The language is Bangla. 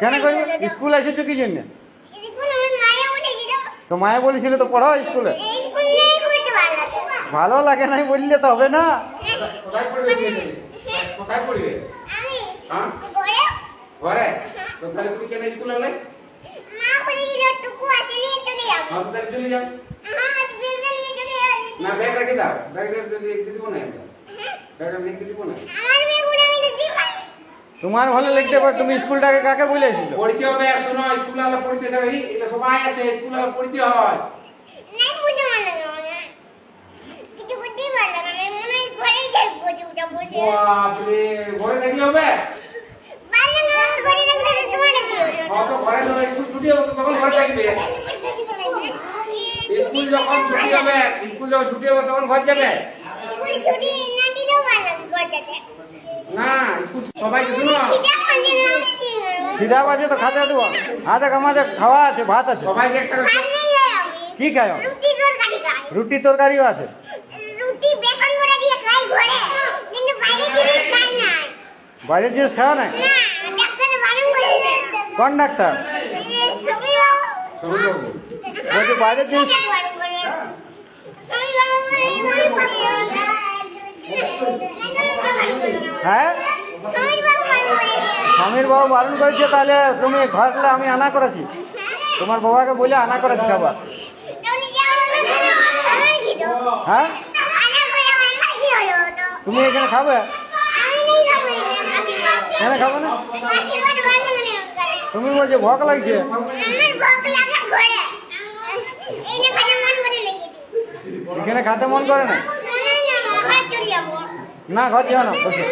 কেন করবে? স্কুল এসেছো কি জন্য? তো মায়ে বলেছিল তো পড়াও স্কুলে। ভালো লাগে নাই বললে তো হবে না। কোথায় পড়বে? কোথায় পড়বে? হ্যাঁ ঘরে। তো তাহলে তুমি কেন স্কুলে এলে? তাহলে চলে যাও। না ব্যাগ রেখে দাও, ব্যাগ রেখে দিব না আমরা, ব্যাগটা লিখতে দিব না। তোমার ভালো লিখতে পারো। তুমি স্কুলটাকে কাকে বলেছিল? পড়তে হবে, শোনো স্কুলে আলো পড়তে দেবে, এটা সবাই আছে স্কুলে আলো পড়তে হয়। বাপরে ঘরে থাকলে হবে? তো ঘরে স্কুল ছুটি হবে তখন ঘরে থাকবে। স্কুল যখন ছুটি হবে, স্কুল যখন ছুটি হবে তখন ঘর যাবে না। স্কুল সবাইকে শুনো, খিদা বাজে তো খাতে দেবো। আজকে আমাদের খাওয়া আছে, ভাত আছে। সবাইকে একটা কি খায়? রুটি তরকারিও আছে। বাইরের জিনিস খাওয়া নাই? কোন ডাক্তার বলছে বাইরের জিনিস? হ্যাঁ, স্বামীর বাবু বারণ করেছে। তাহলে তুমি ঘরলে আমি আনা করেছি, তোমার বাবাকে বলে আনা করেছি খাবার। হ্যাঁ, তুমি এখানে খাবে? এখানে খাবে না? তুমি বলছো ভোক লাগছে। এখানে খেতে মন করে না? না, ঘর যাও না, বসে।